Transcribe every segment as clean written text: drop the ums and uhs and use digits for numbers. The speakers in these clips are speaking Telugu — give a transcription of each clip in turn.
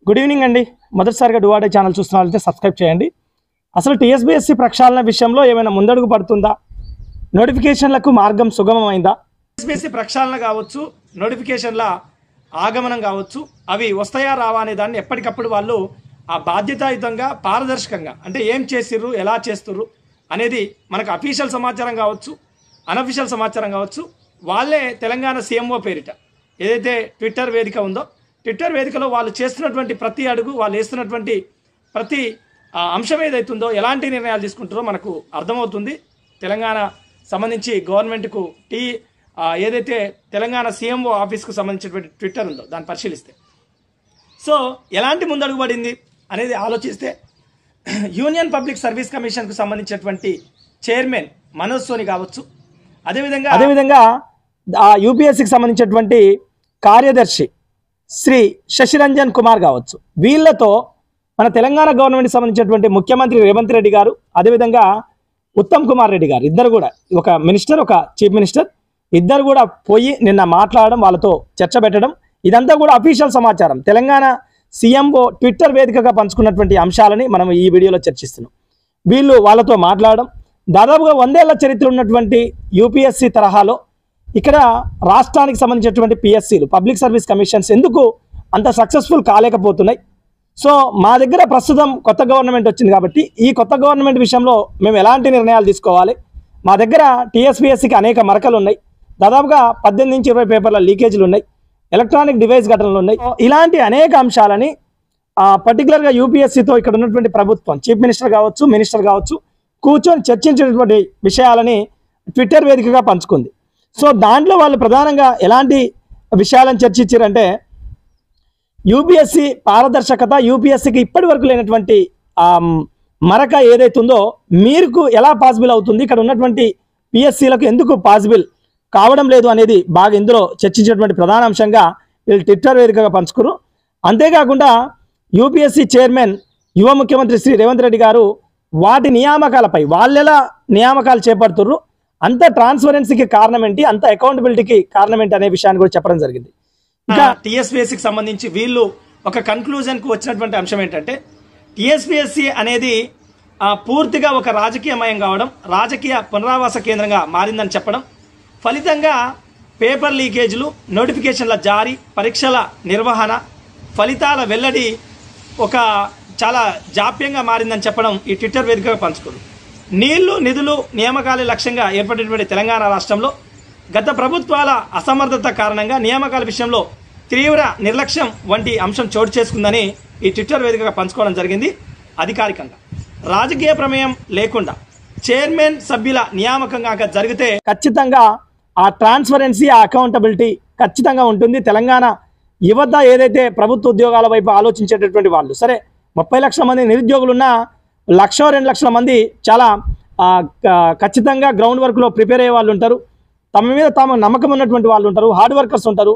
గుడ్ ఈవినింగ్ అండి. మొదటిసారిగా డువాడే ఛానల్ చూస్తున్నట్లయితే సబ్స్క్రైబ్ చేయండి. అసలు టీఎస్పీఎస్సీ ప్రక్షాళన విషయంలో ఏమైనా ముందడుగు పడుతుందా? నోటిఫికేషన్లకు మార్గం సుగమమైందా? టీఎస్పీఎస్సీ ప్రక్షాళన కావచ్చు, నోటిఫికేషన్ల ఆగమనం కావచ్చు, అవి వస్తాయా రావా అనే దాన్ని ఎప్పటికప్పుడు వాళ్ళు ఆ బాధ్యతాయుతంగా పారదర్శకంగా అంటే ఏం చేసిర్రు, ఎలా చేస్తుర్రు అనేది మనకు అఫీషియల్ సమాచారం కావచ్చు, అనఫీషియల్ సమాచారం కావచ్చు, వాళ్ళే తెలంగాణ సీఎంఓ పేరిట ఏదైతే ట్విట్టర్ వేదిక ఉందో ట్విట్టర్ వేదికలో వాళ్ళు చేస్తున్నటువంటి ప్రతి అడుగు, వాళ్ళు వేస్తున్నటువంటి ప్రతి అంశం ఏదైతుందో, ఎలాంటి నిర్ణయాలు తీసుకుంటారో మనకు అర్థమవుతుంది. తెలంగాణ సంబంధించి గవర్నమెంట్కు ఏదైతే తెలంగాణ సీఎంఓ ఆఫీస్కు సంబంధించినటువంటి ట్విట్టర్ ఉందో దాన్ని పరిశీలిస్తే సో ఎలాంటి ముందడుగు పడింది అనేది ఆలోచిస్తే యూనియన్ పబ్లిక్ సర్వీస్ కమిషన్కు సంబంధించినటువంటి చైర్మన్ మనోజ్ సోని కావచ్చు, అదేవిధంగా యూపీఎస్సీకి సంబంధించినటువంటి కార్యదర్శి శ్రీ శశిరంజన్ కుమార్ కావచ్చు, వీళ్ళతో మన తెలంగాణ గవర్నమెంట్కి సంబంధించినటువంటి ముఖ్యమంత్రి రేవంత్ రెడ్డి గారు, అదేవిధంగా ఉత్తమ్ కుమార్ రెడ్డి గారు, ఇద్దరు కూడా ఒక మినిస్టర్, ఒక చీఫ్ మినిస్టర్, ఇద్దరు కూడా పోయి నిన్న మాట్లాడడం, వాళ్ళతో చర్చ పెట్టడం, ఇదంతా కూడా అఫీషియల్ సమాచారం. తెలంగాణ సీఎంఓ ట్విట్టర్ వేదికగా పంచుకున్నటువంటి అంశాలని మనం ఈ వీడియోలో చర్చిస్తున్నాం. వీళ్ళు వాళ్ళతో మాట్లాడడం, దాదాపుగా 100 ఏళ్ల చరిత్ర ఉన్నటువంటి యూపీఎస్సీ తరహాలో ఇక్కడ రాష్ట్రానికి సంబంధించినటువంటి పిఎస్సీలు, పబ్లిక్ సర్వీస్ కమిషన్స్ ఎందుకు అంత సక్సెస్ఫుల్ కాలేకపోతున్నాయి? సో మా దగ్గర ప్రస్తుతం కొత్త గవర్నమెంట్ వచ్చింది కాబట్టి ఈ కొత్త గవర్నమెంట్ విషయంలో మేము ఎలాంటి నిర్ణయాలు తీసుకోవాలి? మా దగ్గర టీఎస్పీఎస్సీకి అనేక మరకలు ఉన్నాయి, దాదాపుగా 18 నుంచి 20 పేపర్ల లీకేజీలు ఉన్నాయి, ఎలక్ట్రానిక్ డివైస్ ఘటనలు ఉన్నాయి. ఇలాంటి అనేక అంశాలని పర్టికులర్గా యూపీఎస్సీతో ఇక్కడ ఉన్నటువంటి ప్రభుత్వం, చీఫ్ మినిస్టర్ కావచ్చు, మినిస్టర్ కావచ్చు, కూర్చొని చర్చించినటువంటి విషయాలని ట్విట్టర్ వేదికగా పంచుకుంది. సో దాంట్లో వాళ్ళు ప్రధానంగా ఎలాంటి విషయాలను చర్చించారంటే, యూపీఎస్సీ పారదర్శకత, యూపీఎస్సీకి ఇప్పటి వరకు లేనటువంటి మరక ఏదైతుందో మీకు ఎలా పాసిబుల్ అవుతుంది, ఇక్కడ ఉన్నటువంటి పిఎస్సీలకు ఎందుకు పాసిబుల్ కావడం లేదు అనేది బాగా ఇందులో చర్చించినటువంటి ప్రధాన అంశంగా వీళ్ళు ట్విట్టర్ వేదికగా పంచుకున్నారు. అంతేకాకుండా యూపీఎస్సీ చైర్మన్ యువ ముఖ్యమంత్రి శ్రీ రేవంత్ రెడ్డి గారు వాటి నియామకాలపై వాళ్ళెలా నియామకాలు చేపడుతున్నారు, అంత ట్రాన్స్పరెన్సీకి కారణం ఏంటి, అంత అకౌంటబిలిటీకి కారణం ఏంటి అనే విషయాన్ని కూడా చెప్పడం జరిగింది. ఇంకా టీఎస్పీఎస్సీకి సంబంధించి వీళ్ళు ఒక కన్క్లూజన్కు వచ్చినటువంటి అంశం ఏంటంటే, టీఎస్పీఎస్సీ అనేది పూర్తిగా ఒక రాజకీయమయం కావడం, రాజకీయ పునరావాస కేంద్రంగా మారిందని చెప్పడం, ఫలితంగా పేపర్ లీకేజీలు, నోటిఫికేషన్ల జారీ, పరీక్షల నిర్వహణ, ఫలితాల వెల్లడి ఒక చాలా జాప్యంగా మారిందని చెప్పడం ఈ ట్విట్టర్ వేదికగా పంచుకున్నారు. నీళ్లు, నిధులు, నియామకాల లక్ష్యంగా ఏర్పడినటువంటి తెలంగాణ రాష్ట్రంలో గత ప్రభుత్వాల అసమర్థత కారణంగా నియామకాల విషయంలో తీవ్ర నిర్లక్ష్యం వంటి అంశం చోటు చేసుకుందని ఈ ట్విట్టర్ వేదికగా పంచుకోవడం జరిగింది. అధికారికంగా రాజకీయ ప్రమేయం లేకుండా చైర్మన్ సభ్యుల నియామకం కాక జరిగితే ఖచ్చితంగా ఆ ట్రాన్స్పరెన్సీ, ఆ అకౌంటబిలిటీ ఖచ్చితంగా ఉంటుంది. తెలంగాణ యువత ఏదైతే ప్రభుత్వ ఉద్యోగాల వైపు ఆలోచించేటటువంటి వాళ్ళు, సరే 30 లక్షల మంది నిరుద్యోగులున్న 1-2 లక్షల మంది చాలా ఖచ్చితంగా గ్రౌండ్ వర్క్లో ప్రిపేర్ అయ్యే వాళ్ళు ఉంటారు, తమ మీద తాము నమ్మకం ఉన్నటువంటి వాళ్ళు ఉంటారు, హార్డ్ వర్కర్స్ ఉంటారు,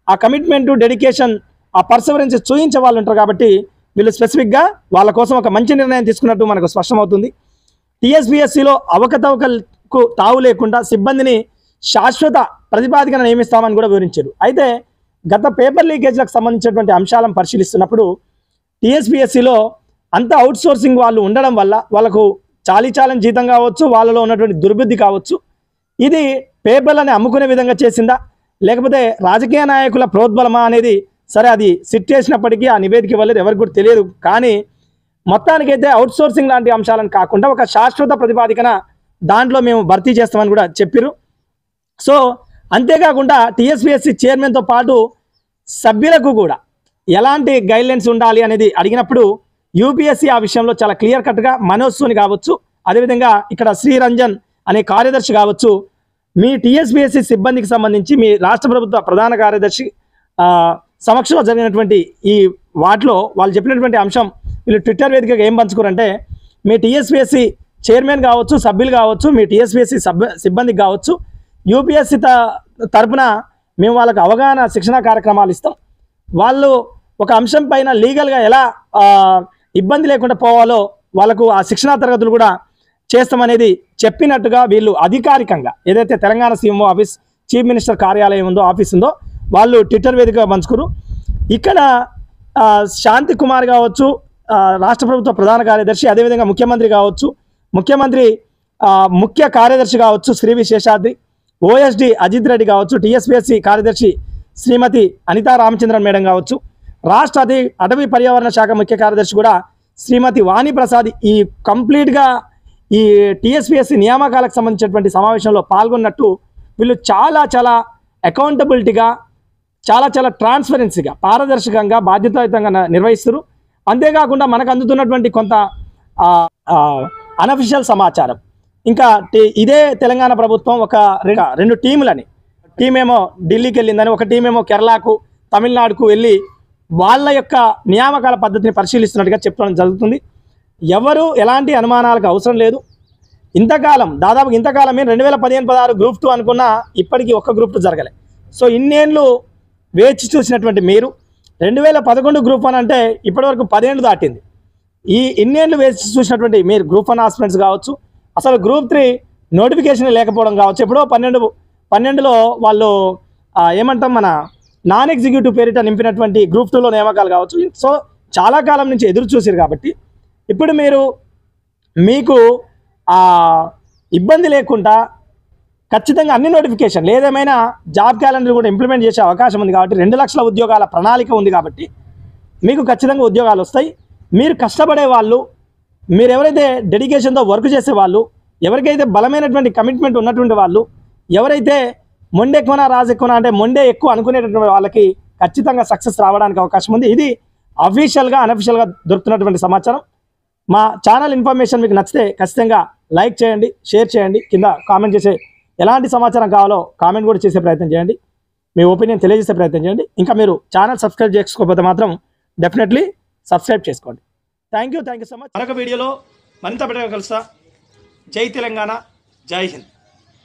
ఆ కమిట్మెంట్, డెడికేషన్, ఆ పర్సవరెన్స్ చూయించే వాళ్ళు ఉంటారు. కాబట్టి వీళ్ళు స్పెసిఫిక్గా వాళ్ళ కోసం ఒక మంచి నిర్ణయం తీసుకున్నట్టు మనకు స్పష్టమవుతుంది. టీఎస్పీఎస్సీలో అవకతవకలకు తావు లేకుండా సిబ్బందిని శాశ్వత ప్రతిపాదికన నియమిస్తామని కూడా వివరించారు. అయితే గత పేపర్ లీకేజ్లకు సంబంధించినటువంటి అంశాలను పరిశీలిస్తున్నప్పుడు టీఎస్పీఎస్సీలో అంత అవుట్ సోర్సింగ్ వాళ్ళు ఉండడం వల్ల వాళ్ళకు చాలీచాలని జీతం కావచ్చు, వాళ్ళలో ఉన్నటువంటి దుర్బుద్ధి కావచ్చు, ఇది పేపర్లని అమ్ముకునే విధంగా చేసిందా, లేకపోతే రాజకీయ నాయకుల ప్రోద్బలమా అనేది సరే అది సిట్ చేసినప్పటికీ ఆ నివేదిక ఇవ్వలేదు, ఎవరికి కూడా తెలియదు. కానీ మొత్తానికైతే అవుట్ సోర్సింగ్ లాంటి అంశాలను కాకుండా ఒక శాశ్వత ప్రతిపాదికన దాంట్లో మేము భర్తీ చేస్తామని కూడా చెప్పారు. సో అంతేకాకుండా టీఎస్పీఎస్సీ చైర్మన్తో పాటు సభ్యులకు కూడా ఎలాంటి గైడ్లైన్స్ ఉండాలి అనేది అడిగినప్పుడు యూపీఎస్సీ ఆ విషయంలో చాలా క్లియర్ కట్గా మనోజ్ సోని కావచ్చు, అదేవిధంగా ఇక్కడ శ్రీరంజన్ అనే కార్యదర్శి కావచ్చు, మీ టీఎస్పీఎస్సీ సిబ్బందికి సంబంధించి మీ రాష్ట్ర ప్రభుత్వ ప్రధాన కార్యదర్శి సమక్షంలో జరిగినటువంటి ఈ వాటిలో వాళ్ళు చెప్పినటువంటి అంశం వీళ్ళు ట్విట్టర్ వేదికగా ఏం పంచుకోరంటే, మీ టీఎస్పీఎస్సీ చైర్మన్ కావచ్చు, సభ్యులు కావచ్చు, మీ టీఎస్పీఎస్సీ సిబ్బందికి కావచ్చు, యూపీఎస్సీ తరపున మేము వాళ్ళకు అవగాహన శిక్షణ కార్యక్రమాలు ఇస్తాం, వాళ్ళు ఒక అంశం పైన లీగల్గా ఎలా ఇబ్బంది లేకుండా పోవాలో వాళ్ళకు ఆ శిక్షణా తరగతులు కూడా చేస్తామనేది చెప్పినట్టుగా వీళ్ళు అధికారికంగా ఏదైతే Telangana CMO office, chief minister కార్యాలయం ఉందో, ఆఫీస్ ఉందో, వాళ్ళు ట్విట్టర్ వేదికగా పంచుకున్నారు. ఇక్కడ శాంతి కుమార్ కావచ్చు, రాష్ట్ర ప్రభుత్వ ప్రధాన కార్యదర్శి, అదేవిధంగా ముఖ్యమంత్రి కావచ్చు, ముఖ్యమంత్రి ముఖ్య కార్యదర్శి కావచ్చు శ్రీవి శేషాద్రి, ఓఎస్డి అజిత్ రెడ్డి కావచ్చు, టీఎస్పీఎస్సీ కార్యదర్శి శ్రీమతి అనితా రామచంద్రన్ మేడం కావచ్చు, రాష్ట్ర అటవీ పర్యావరణ శాఖ ముఖ్య కార్యదర్శి కూడా శ్రీమతి వాణి ప్రసాద్ ఈ కంప్లీట్గా ఈ టీఎస్పీఎస్సీ నియామకాలకు సంబంధించినటువంటి సమావేశంలో పాల్గొన్నట్టు వీళ్ళు చాలా అకౌంటబిలిటీగా, చాలా ట్రాన్స్పరెన్సీగా, పారదర్శకంగా, బాధ్యతాయుతంగా నిర్వహిస్తారు. అంతేకాకుండా మనకు అందుతున్నటువంటి కొంత అనఫిషియల్ సమాచారం, ఇంకా ఇదే తెలంగాణ ప్రభుత్వం ఒక రెండు టీములని, టీమేమో ఢిల్లీకి వెళ్ళిందని, ఒక టీమేమో కేరళకు, తమిళనాడుకు వెళ్ళి వాళ్ళ యొక్క నియామకాల పద్ధతిని పరిశీలిస్తున్నట్టుగా చెప్పడం జరుగుతుంది. ఎవరు ఎలాంటి అనుమానాలకు అవసరం లేదు. దాదాపు ఇంతకాలమే 2015-16 గ్రూప్ 2 అనుకున్నా ఇప్పటికీ ఒక్క గ్రూప్ 2 జరగలే. సో ఇన్నేళ్ళు వేచి చూసినటువంటి మీరు 2011 గ్రూప్ 1 అంటే ఇప్పటివరకు 10 ఏళ్ళు దాటింది. ఈ ఇన్నేళ్ళు వేచి చూసినటువంటి మీరు గ్రూప్ 1 ఆస్పిరెంట్స్ కావచ్చు, అసలు గ్రూప్ 3 నోటిఫికేషన్ లేకపోవడం కావచ్చు, ఎప్పుడో 12లో వాళ్ళు ఏమంటాం మన నాన్ ఎగ్జిక్యూటివ్ పేరిట నింపినటువంటి గ్రూప్ 2లో నియామకాలు కావచ్చు. సో చాలా కాలం నుంచి ఎదురు చూసారు కాబట్టి ఇప్పుడు మీకు ఇబ్బంది లేకుండా ఖచ్చితంగా అన్ని నోటిఫికేషన్లు ఏదేమైనా జాబ్ క్యాలెండర్ కూడా ఇంప్లిమెంట్ చేసే అవకాశం ఉంది కాబట్టి 2 లక్షల ఉద్యోగాల ప్రణాళిక ఉంది కాబట్టి మీకు ఖచ్చితంగా ఉద్యోగాలు వస్తాయి. మీరు కష్టపడే వాళ్ళు, మీరు ఎవరైతే డెడికేషన్తో వర్క్ చేసేవాళ్ళు, ఎవరికైతే బలమైనటువంటి కమిట్మెంట్ ఉన్నటువంటి వాళ్ళు, ఎవరైతే మొండె ఎక్కువనా రాజు ఎక్కువనా అంటే మొండే ఎక్కువ అనుకునేటటువంటి వాళ్ళకి ఖచ్చితంగా సక్సెస్ రావడానికి అవకాశం ఉంది. ఇది అఫీషియల్గా అనఫిషియల్గా దొరుకుతున్నటువంటి సమాచారం. మా ఛానల్ ఇన్ఫర్మేషన్ మీకు నచ్చితే ఖచ్చితంగా లైక్ చేయండి, షేర్ చేయండి, కింద కామెంట్ చేసే ఎలాంటి సమాచారం కావాలో కామెంట్ కూడా చేసే ప్రయత్నం చేయండి, మీ ఒపీనియన్ తెలియజేసే ప్రయత్నం చేయండి. ఇంకా మీరు ఛానల్ సబ్స్క్రైబ్ చేసుకోకపోతే మాత్రం డెఫినెట్లీ సబ్స్క్రైబ్ చేసుకోండి. Thank you so much. మరొక వీడియోలో మరింత బెటర్గా కలుస్తా. జై తెలంగాణ, జై హింద్.